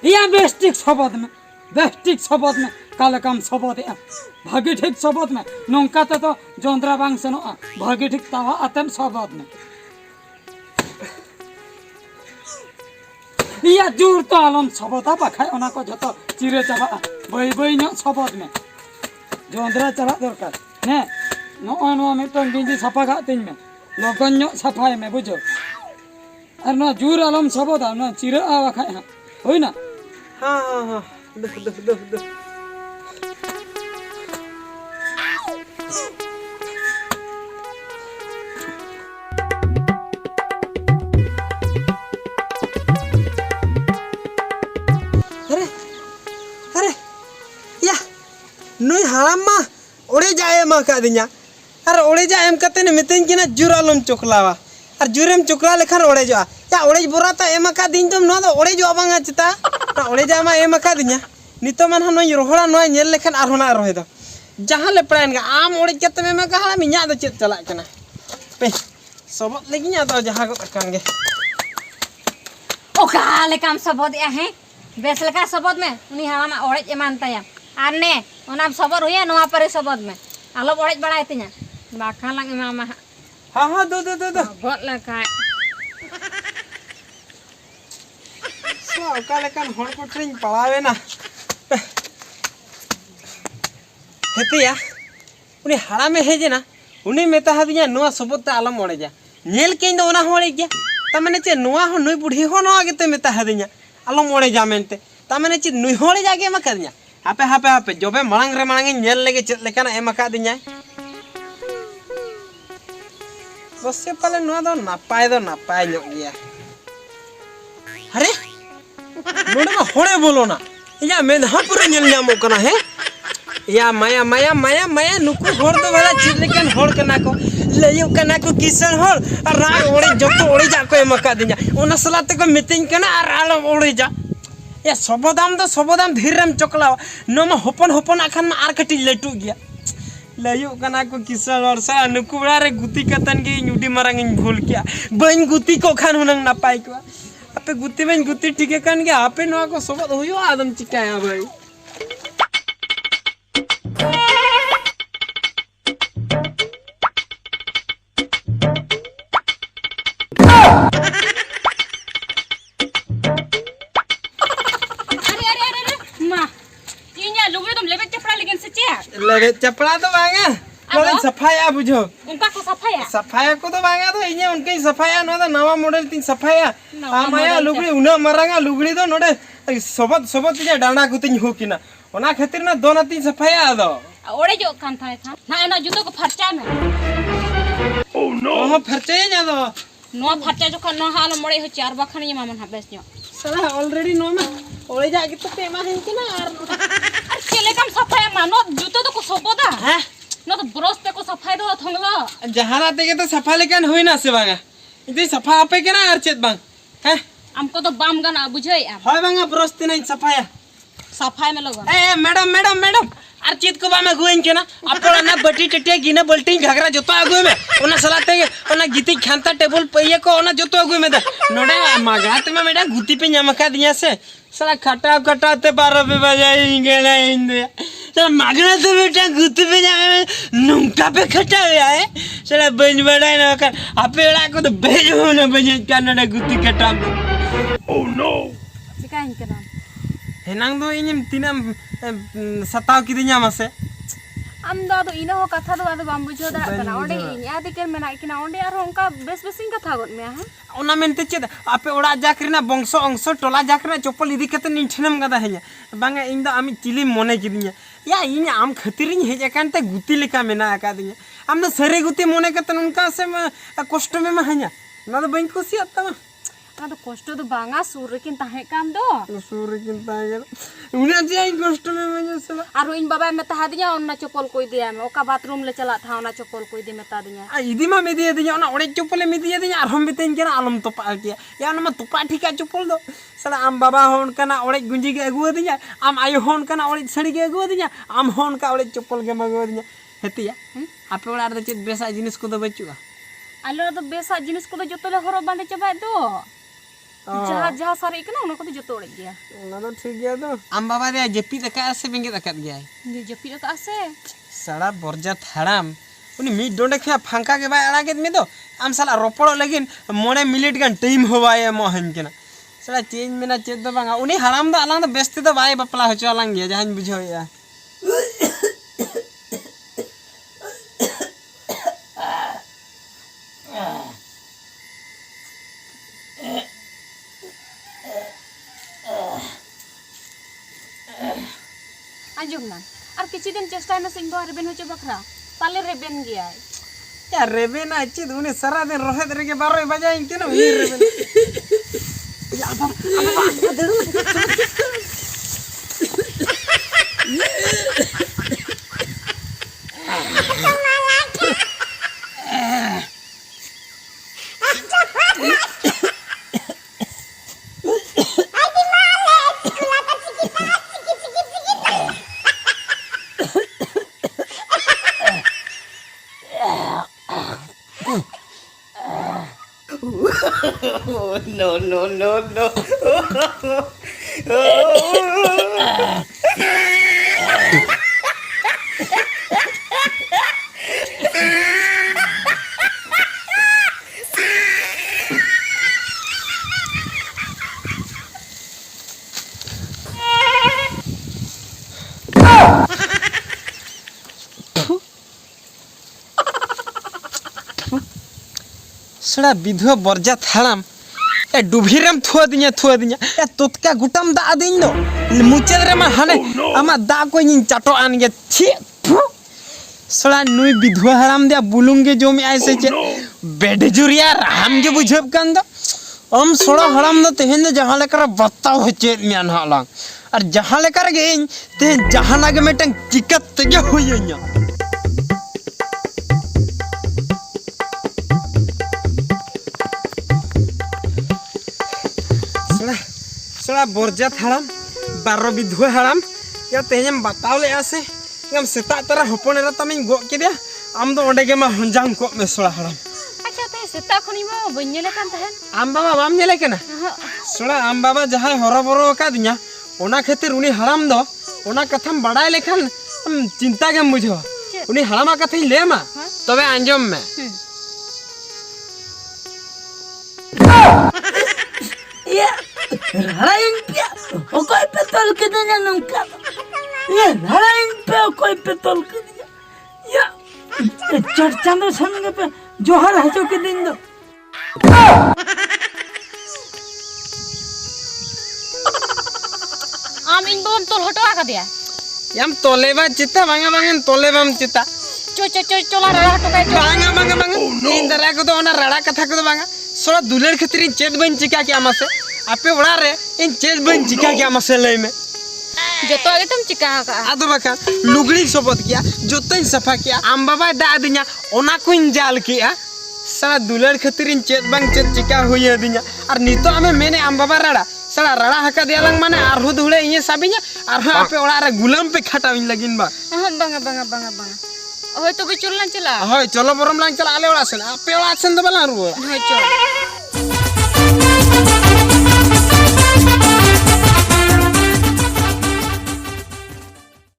या बेस्टिक शपथ में काले काम शपथ भागी ठीक शपथ में नौका तो जोंद्रा बांग सेनो भागी ठीक तावा आतेम शपथ में या जोर तो आलम शपथ बाखाय ओना को जतो चिरे चाबा बई बई नो शपथ में जोंद्रा चला दरकार ने नो मिटन गिंजी सफा का तीन में लगन नो सफाई में बुझो और नो जोर आलम शपथ नो चिरे आ बाखाय होई ना हाँ दो नुई हालाम मा ओड़े जाए मा का दिया और ओड़े जा एम कते ने मितें कि ना जुर आलम चोकलावा और जुरेम चोकला लेखान ओड़े जा या ओड़े बोरा ता एम का दिन तुम नो ओड़े जो बांगा चिता ओड़े जा मा एम का दिया नितो मन हनो रोहड़ा नो नेल लेखान आर होना रोहे दो जहां ले प्राण का आम ओड़े कते में मा का मिया दो चेत चला कना पे सबत लेगिन दो जहां को तकान गे ओ काले काम सबत या है बेस लेका सबत में उनी हामा ओड़े एमानता या आने ओनाम सबर हुए नवा पर सबद में आलो बड़े बड़ा तिया बाखा लंग मामा हां दो बहुत लका सो का लेकान हण को ट्रेन पळावे ना हेतिया उनी हाड़ा में हेजे ना उनी मेता हदिया नवा सबत आलम ओड़े जा नेल केन दो ओना होड़े गया तमने चे नवा हो नुई बुढ़ी हो नवा गेते मेता हदिया आलम ओड़े जा मेनते तमने चे नुई होड़े जागे मा कदिया हापे जोबे मांग नेल लेगे चेत लेकाना एम आका दिया बसे पाले नुआ दो नापाय नो गया अरे नोडे मा होड़े बोलो ना या मेधा पुरे नेल नामो कना है या माया नुकु होड़ दो वाला चेत लेकन होड़ कना को लयो कना को किसन होड़ और राग ओड़े जतो ओड़े जा को एम आका दिया ओना सलाते को मिटिंग कना और आलो ओड़े जा या सबदाम धीरेम चोकलाव नो मा होपन आखान मा आर कटी लटू गया लयो कना को किसा वर्षा नुकुबड़ा रे गुती कतन के नुडी मारंग इन भूल किया बइन गुती को खान हुनंग नापाय को आपे गुती बइन गुती ठीके कान के आपे नो को सबद होयो आदम चिकाया भाई लगे चपड़ा तो बांगा बोले सफाया बुझो उनका को सफाया को तो बांगा तो इने उनके सफाया नो तो नवा मॉडल तीन सफाया आमाया लुगड़ी उना मरंगा लुगड़ी तो नोडे सबत जे डांडा गुतिन होकिना ओना खातिर ना दोना तीन सफाया दो ओड़े जो कान था ना ना जुतो को फरचा में ओह नो फरचे जा दो नो फरचा जो न हाल मोड़े हो चार बखन ये मामन हाबेस जो साला ऑलरेडी नो में ओड़े जाके तो पेमा है कि ना यार चले काम सफाई मानो जुतो तो को सोपोदा हैं न तो ब्रश पे को सफाई दो थंगला जहारा ते के तो सफा लेकन होई ना से बांगा इते सफा आपे के ना यार चेत बांग हैं हमको तो बाम गना बुझई होय बांगा ब्रश ते नहीं सफाया सफाई में लोग ए मैडम आर चीत को बा में गुइन के ना आपड़ा ना बटी टटिया गिना बल्टी घाघरा जतो आगु में ओना सलाते ओना गीती खानता टेबल पइए को ओना जतो आगु में दा नोडे मागात में मेडा गुती पे न्यामका दिया से साला खटाते 12 पे बजाई गेला इंदे साला मागना तो बेटा गुती पे जावे नुंका पे खटावे आए साला बंज बड़ाई ना कर अपेड़ा को तो भेज हो ना बंज कन्नड़ा गुती कटा ओह नो सिकाइन करा हेनांग दो इनिम तिनाम सताव किदिnya मासे am da do ina ho katha do ado bam bujo da kana onde inya diker mena kina onde ar onka bes katha got me ha ओना मेनते चेद आपे ओड़ा जाकरिना बंशो अंश टोला जाकरिना चप्पल इदी कते निठनम गदा हे냐 बांगा इन द आमी चिली मने किदिnya या इन आम खतिरिन हेज अकानते गुती लेका मेना आका दिnya आम द सरे गुती मने कते उनका से कष्ट में हे냐 ना तो बइन खुशी आता ना तो कष्ट तो बांगा सूर किन ताहे काम दो सूर किन ताहे उना जे कष्ट में मने से आरो इन बाबा में ता दिया ओना चप्पल कोई दिया में ओका बाथरूम ले चला था ओना चप्पल कोई दे में ता दिया आ इदी मा में दिया ओना ओड़े चप्पल में दिया दिया आरहम बितेन केना आलम तो पा किया या ना तुपा ठीका चप्पल दो साला आम बाबा होन कना ओड़े गुंजी के अगुआ दिया आम आयो होन कना ओड़े सड़ी के अगुआ दिया आम होन का ओड़े चप्पल के मगुआ दिया हेतिया आपे ओड़ा रे चेत बेसा जिनिस को दो बचुआ आलो तो बेसा जिनिस को दो जतो ले हरो बांधे चबाय दो जहाँ सारे इकना उनको तो जतो उड़े गया ना तो ठीक गया तो आम बाबा रे जपी तका से बेंगे तका गया ये जपी का से सड़ा बरजा थाड़ाम उनी मिट डोंडे खया फांका के बाय अड़ागे में तो आम साला रोपड़ो लगिन 9 मिनट गान टाइम होवाए मोहन केना सड़ा चेंज मेना चेद दो बांगा उनी हराम दा अलांग बेस्ती तो बाय बपला होचो अलांग गया जहां बुझोया आजुमना और किसी दिन चेष्टा में सिंह रेबेन होचे बकरा ताले रेबेन गया यार रेबेन अच्छी उनी सारा दिन रोहे दरे के 12 बजे के ना ये रेबेन सड़ा विधवा बरजा थाड़ाम ए डुभिरम थुआ दिया ए तोतका गुटाम दा दिन दो मुचेद रे मा हाने आमा दा को इन चाटो आन गे छी सड़ा नुई विधवा हराम दे बुलुंगे जोमी ऐसे चे बेडजुरिया राम के बुझब कान दो हम सड़ा हराम दो तेहन दे जहां लेकर बताओ होचे म्यान हालांग और जहां लेकर गे ते जहां लागे मेटन चिकत तगे होयኛ सड़ा बरजा थाड़ाम 12 विधवा हराम या तेजम बताओ ले आसे हम सेता तरह हपन रे तमिन गो केदिया आम दो ओंडे गे मा हंजाम को में सड़ा हराम अच्छा ते सेता खनि मा बन्नेले कान तहन आम बाबा बाम नेले केना सड़ा आम बाबा जहां हरबरो का दिया ओना खातिर उनी हराम दो ओना कथम बड़ाय लेखन हम चिंता के मुझो उनी हरामा कथि ले मा तबे अंजम में ये राइन पे कोई पे तल के देना नमका ये राइन पे कोई पे तल के दिया ये चंद्र संग पे जोहर हजो के दिन दो आम इन बोम तोल हटवा का दिया यम तोलेबा चिता बांगा तोलेबाम चिता चो चोला रड़ा हटो का बांगा इन दरा को तो ओना रड़ा कथा को तो बांगा सोला दुलेर खतरी चेत बन चिका के आमासे आपे ओड़ा रे इन चेत बन चिका के आमासे लई में जतो आगे तुम चिका का आदो बाका लुगड़ी सोबत किया जोतई सफा किया आम बाबा दा दिया ओना को इन जाल किया सारा दुलेर खतरी चेत बंग चेत चिका होय दिया और नितो हमें मैंने आम बाबा रड़ा सारा रड़ा हका दियालंग माने आरहु दुले इये साबिया आरहु आपे ओड़ा रे गुलाम पे खटाविन लगिन बा बांगा ओय तो भी चलना चला होय चलो बरम लांग चला आले ओड़ा सेन आपे ओड़ा सेन दो बला रुवा होय चल